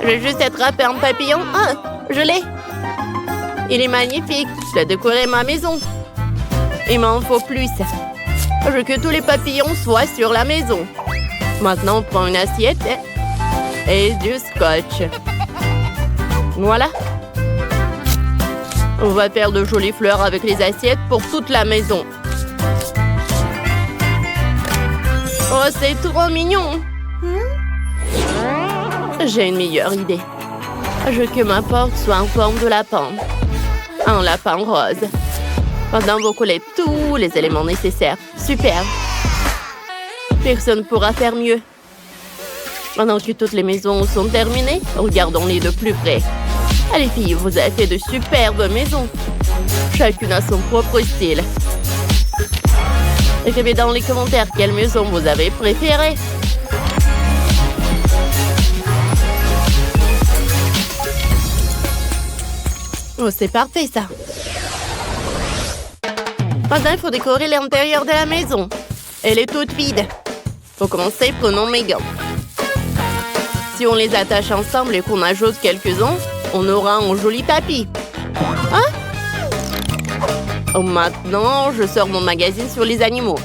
Je vais juste attraper un papillon. Ah, je l'ai. Il est magnifique. Je vais décorer ma maison. Il m'en faut plus. Je veux que tous les papillons soient sur la maison. Maintenant, on prend une assiette et du scotch. Voilà. On va faire de jolies fleurs avec les assiettes pour toute la maison. Oh, c'est trop mignon! J'ai une meilleure idée. Je veux que ma porte soit en forme de lapin. Un lapin rose. Maintenant, vous collez tous les éléments nécessaires. Super! Personne ne pourra faire mieux. Maintenant que toutes les maisons sont terminées, regardons-les de plus près. Allez filles, vous avez fait de superbes maisons. Chacune a son propre style. Écrivez dans les commentaires quelle maison vous avez préférée. Oh, c'est parfait ça. Maintenant, il faut décorer l'intérieur de la maison. Elle est toute vide. Pour commencer, prenons mes gants. Si on les attache ensemble et qu'on ajoute quelques ongles, on aura un joli tapis. Hein? Oh, maintenant, je sors mon magazine sur les animaux.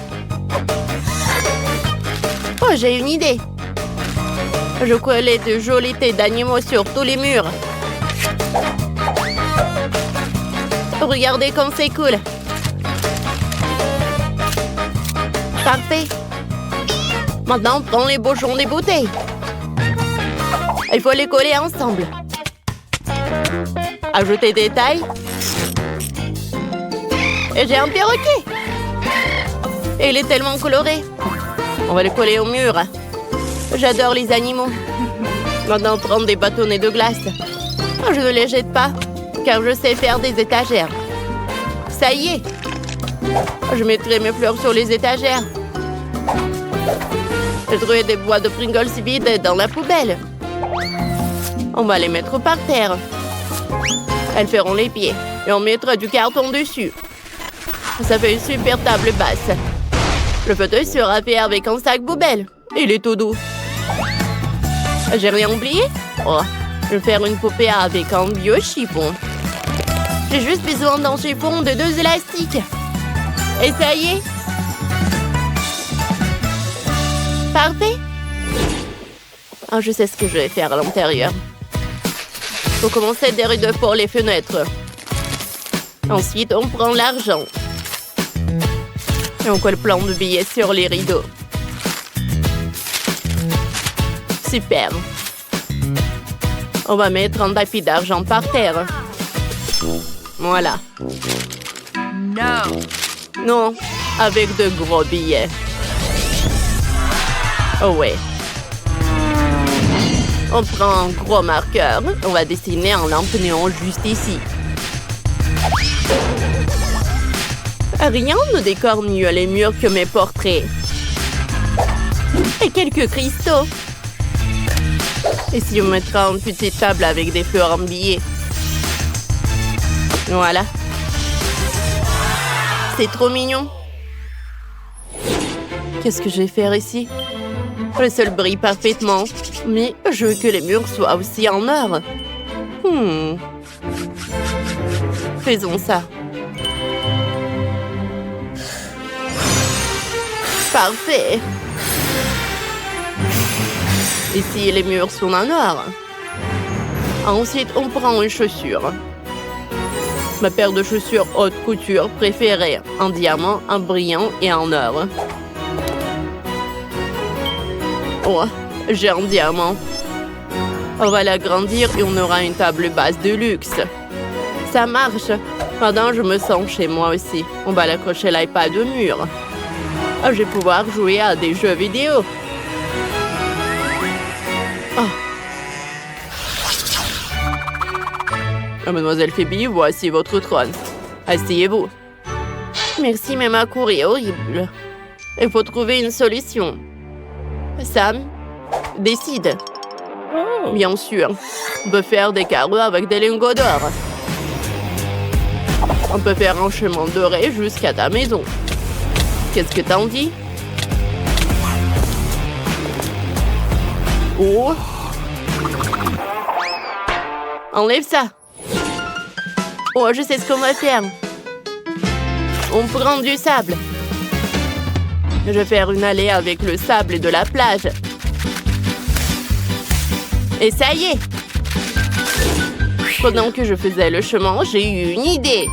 Oh, j'ai une idée. Je collais de jolies têtes d'animaux sur tous les murs. Regardez comme c'est cool. Parfait. Maintenant, on prend les bouchons des bouteilles. Il faut les coller ensemble. Ajoutez des tailles. Et j'ai un perroquet. Il est tellement coloré. On va le coller au mur. J'adore les animaux. Maintenant, prendre des bâtonnets de glace. Je ne les jette pas, car je sais faire des étagères. Ça y est. Je mettrai mes fleurs sur les étagères. J'ai trouvé des boîtes de Pringles vides dans la poubelle. On va les mettre par terre. Elles feront les pieds et on mettra du carton dessus. Ça fait une super table basse. Le fauteuil sera fait avec un sac poubelle. Il est tout doux. J'ai rien oublié? Oh, je vais faire une poupée avec un vieux chiffon. J'ai juste besoin d'un chiffon de 2 élastiques. Et ça y est. Parfait. Oh, je sais ce que je vais faire à l'intérieur. Faut commencer des rideaux pour les fenêtres. Ensuite, on prend l'argent. Et on colle plein de billets sur les rideaux. Super. On va mettre un tapis d'argent par terre. Voilà. No. Non, avec de gros billets. Oh ouais. On prend un gros marqueur. On va dessiner un lampe néon juste ici. Rien ne décore mieux les murs que mes portraits. Et quelques cristaux. Et si on mettra une petite table avec des fleurs en billets. Voilà. C'est trop mignon. Qu'est-ce que je vais faire ici? Le sol brille parfaitement, mais je veux que les murs soient aussi en or. Faisons ça. Parfait. Ici, les murs sont en or. Ensuite, on prend une chaussure. Ma paire de chaussures haute couture préférée. En diamant, en brillant et en or. Oh, j'ai un diamant. On va l'agrandir et on aura une table basse de luxe. Ça marche. Pendant je me sens chez moi aussi. On va l'accrocher l'iPad au mur. Je vais pouvoir jouer à des jeux vidéo. Mademoiselle Phoebe, voici votre trône. Asseyez-vous. Merci, mais ma cour est horrible. Il faut trouver une solution. Sam, Décide. Bien sûr. On peut faire des carreaux avec des lingots d'or. On peut faire un chemin doré jusqu'à ta maison. Qu'est-ce que t'en dis? Oh! Enlève ça. Oh, je sais ce qu'on va faire. On prend du sable. Je vais faire une allée avec le sable de la plage. Et ça y est. Pendant que je faisais le chemin, j'ai eu une idée.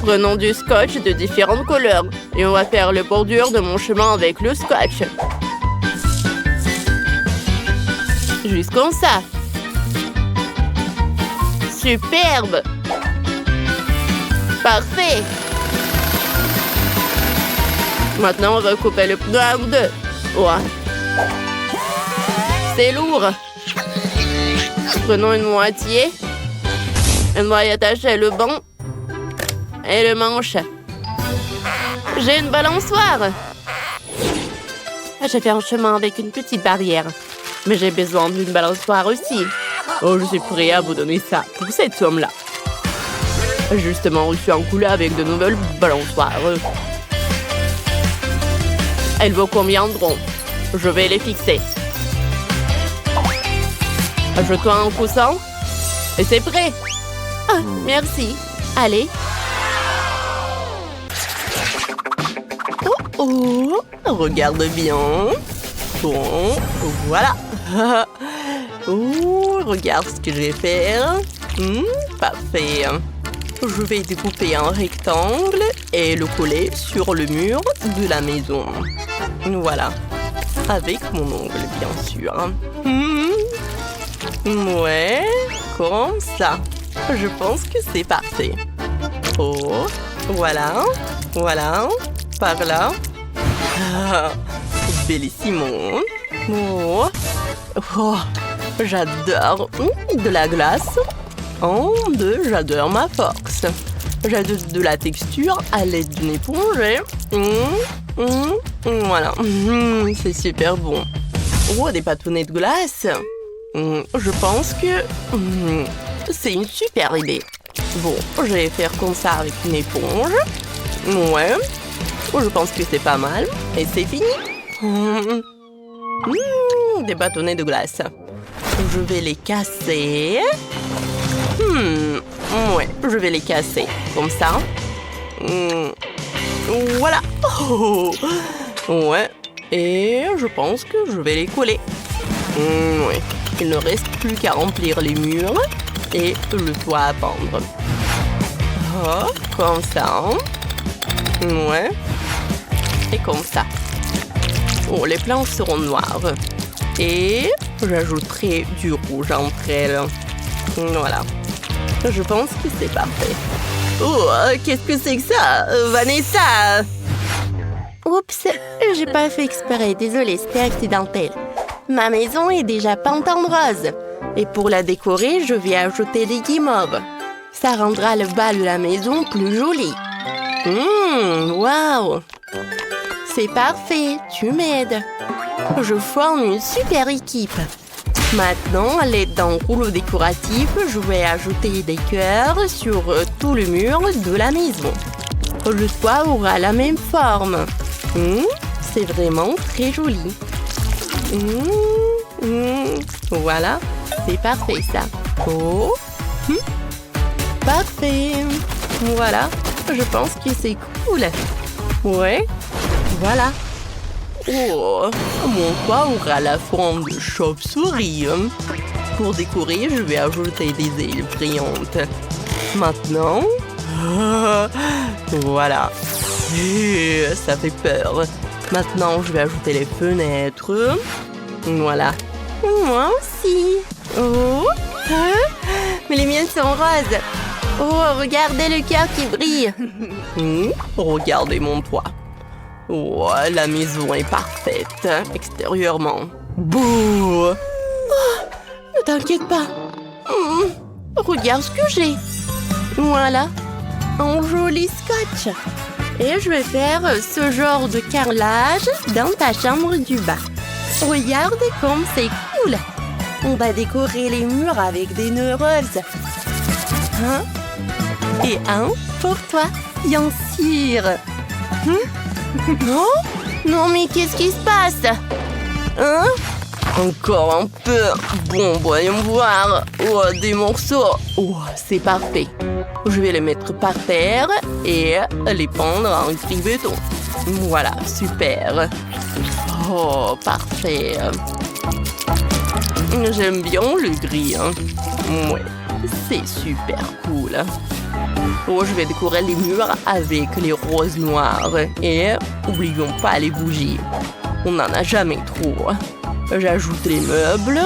Prenons du scotch de différentes couleurs et on va faire le bordure de mon chemin avec le scotch. Juste comme ça. Superbe! Parfait! Maintenant, on va couper le pneu en deux. Ouais. C'est lourd. Prenons une moitié. On va y attacher le banc et le manche. J'ai une balançoire. J'ai fait un chemin avec une petite barrière. Mais j'ai besoin d'une balançoire aussi. Oh, je suis prêt à vous donner ça pour cette somme-là. Justement, je suis en couleur avec de nouvelles balançoires. Elles vous conviendront. Je vais les fixer. Jetons un coussin. Et c'est prêt. Ah, merci. Allez. Oh, regarde bien. Bon, voilà. Oh, regarde ce que je vais faire. Parfait. Je vais découper un rectangle et le coller sur le mur de la maison. Voilà. Avec mon ongle, bien sûr. Ouais, comme ça. Je pense que c'est parfait. Oh, voilà. Voilà. Par là. Bellissimo. Oh. Oh. J'adore de la glace. Oh, j'adore ma force. J'adore de la texture à l'aide d'une éponge. Voilà. C'est super bon. Oh, des bâtonnets de glace. Je pense que c'est une super idée. Bon, je vais faire comme ça avec une éponge. Ouais. Je pense que c'est pas mal. Et c'est fini. Des bâtonnets de glace. Je vais les casser. Ouais, je vais les casser. Comme ça. Voilà. Oh. Ouais. Et je pense que je vais les coller. Ouais. Il ne reste plus qu'à remplir les murs et le toit à pendre. Oh, comme ça. Ouais. Et comme ça. Oh, les planches seront noires. Et j'ajouterai du rouge entre elles. Voilà. Je pense que c'est parfait. Oh, qu'est-ce que c'est que ça, Vanessa? Oups, j'ai pas fait exprès. Désolée, c'était accidentel. Ma maison est déjà peinte en rose. Et pour la décorer, je vais ajouter des guimauves. Ça rendra le bas de la maison plus joli. Waouh! C'est parfait, tu m'aides. Je forme une super équipe. Maintenant, à l'aide d'un rouleau décoratif, je vais ajouter des cœurs sur tout le mur de la maison. Le toit aura la même forme. C'est vraiment très joli. Voilà, c'est parfait ça. Oh, parfait. Voilà, je pense que c'est cool. Ouais, voilà. Oh, mon toit aura la forme de chauve-souris. Pour décorer, je vais ajouter des ailes brillantes. Maintenant, voilà. Ça fait peur. Maintenant, je vais ajouter les fenêtres. Voilà. Moi aussi. Oh, mais les miennes sont roses. Oh, regardez le cœur qui brille. Regardez mon toit. Oh, la maison est parfaite, extérieurement. Bouh! Ne t'inquiète pas. Regarde ce que j'ai. Voilà, un joli scotch. Et je vais faire ce genre de carrelage dans ta chambre du bas. Regarde comme c'est cool. On va décorer les murs avec des nœuds roses. Un et un pour toi, bien sûr. Non? Non, mais qu'est-ce qui se passe? Hein? Encore un peu. Bon, voyons voir. Oh, des morceaux. Oh, c'est parfait. Je vais les mettre par terre et les pendre en gris béton. Voilà, super. Oh, parfait. J'aime bien le gris. Hein. Ouais, c'est super cool. Oh, je vais décorer les murs avec les roses noires. Et n'oublions pas les bougies. On n'en a jamais trop. J'ajoute les meubles.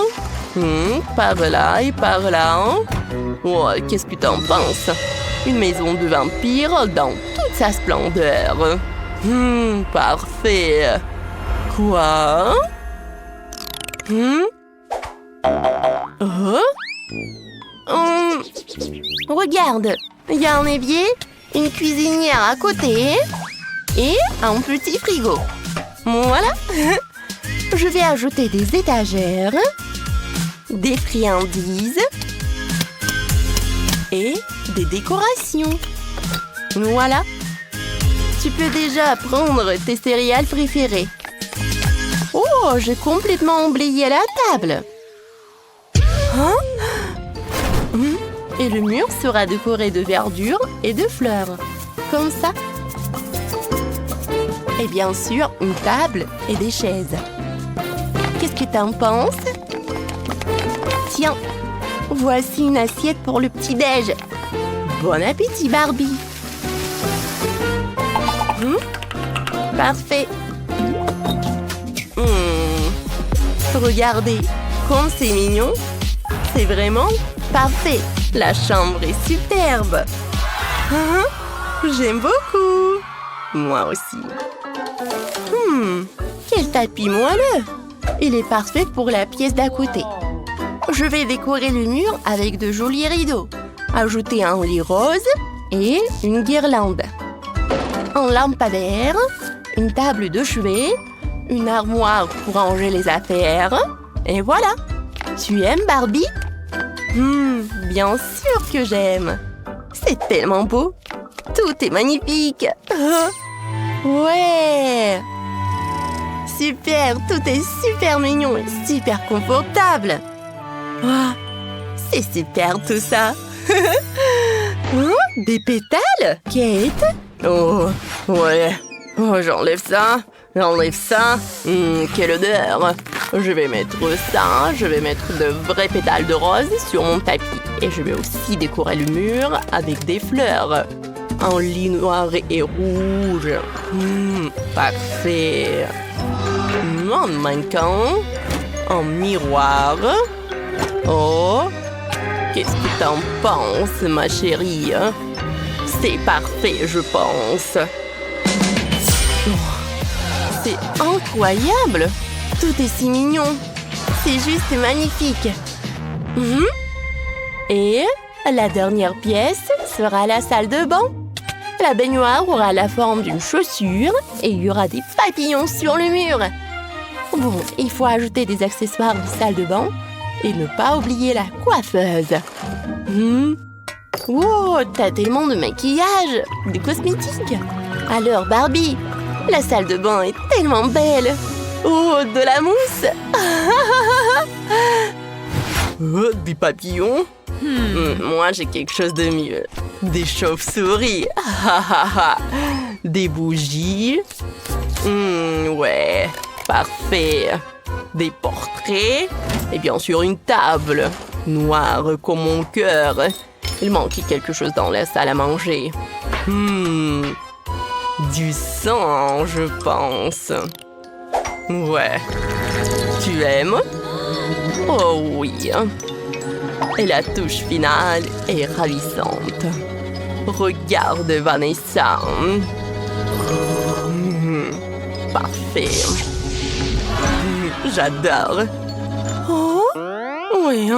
Par là et par là. Oh, qu'est-ce que t'en penses? Une maison de vampire dans toute sa splendeur. Parfait. Quoi? Regarde, il y a un évier, une cuisinière à côté et un petit frigo. Voilà. Je vais ajouter des étagères, des friandises et des décorations. Voilà. Tu peux déjà prendre tes céréales préférées. Oh, j'ai complètement oublié la table. Hein? Et le mur sera décoré de verdure et de fleurs. Comme ça. Et bien sûr, une table et des chaises. Qu'est-ce que t'en penses? Tiens, voici une assiette pour le petit-déj. Bon appétit, Barbie. Parfait. Regardez, comme c'est mignon. C'est vraiment parfait. La chambre est superbe. J'aime beaucoup. Moi aussi. Quel tapis moelleux. Il est parfait pour la pièce d'à côté. Je vais décorer le mur avec de jolis rideaux. Ajouter un lit rose et une guirlande. Un lampadaire, une table de chevet, une armoire pour ranger les affaires. Et voilà. Tu aimes, Barbie? Bien sûr que j'aime. C'est tellement beau. Tout est magnifique. Ouais. Super, tout est super mignon et super confortable. C'est super tout ça. Des pétales, Kate? Oh, ouais. Oh, j'enlève ça. J'enlève ça. Quelle odeur. Je vais mettre ça. Je vais mettre de vrais pétales de rose sur mon tapis. Et je vais aussi décorer le mur avec des fleurs. En lit noir et rouge. Parfait. En mannequin. En miroir. Oh. Qu'est-ce que t'en penses, ma chérie? C'est parfait, je pense. C'est incroyable. Tout est si mignon. C'est juste magnifique. Et la dernière pièce sera la salle de bain. La baignoire aura la forme d'une chaussure et il y aura des papillons sur le mur. Bon, il faut ajouter des accessoires de salle de bain et ne pas oublier la coiffeuse. Wow, t'as tellement de maquillage, de cosmétiques. Alors Barbie, la salle de bain est tellement belle. Oh, de la mousse. Des papillons. Moi, j'ai quelque chose de mieux. Des chauves-souris. Des bougies. Ouais, parfait. Des portraits. Et bien sûr, une table. Noire comme mon cœur. Il manquait quelque chose dans la salle à manger. Du sang, je pense. Ouais. Tu aimes? Oh oui. Et la touche finale est ravissante. Regarde, Vanessa. Parfait. J'adore. Oh, oui.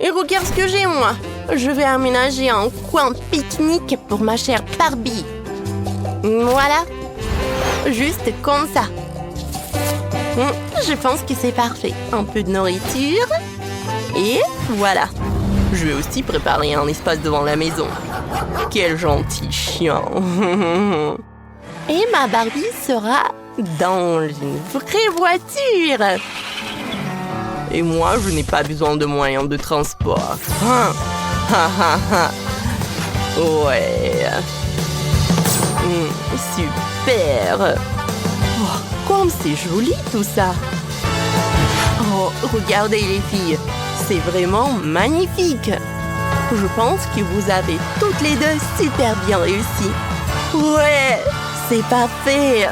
Et regarde ce que j'ai, moi. Je vais aménager un coin pique-nique pour ma chère Barbie. Voilà. Juste comme ça. Je pense que c'est parfait. Un peu de nourriture. Et voilà. Je vais aussi préparer un espace devant la maison. Quel gentil chien. Et ma Barbie sera dans une vraie voiture. Et moi, je n'ai pas besoin de moyens de transport. Ouais. Super. Oh, comme c'est joli tout ça. Oh, regardez les filles. C'est vraiment magnifique. Je pense que vous avez toutes les deux super bien réussi. Ouais, c'est parfait.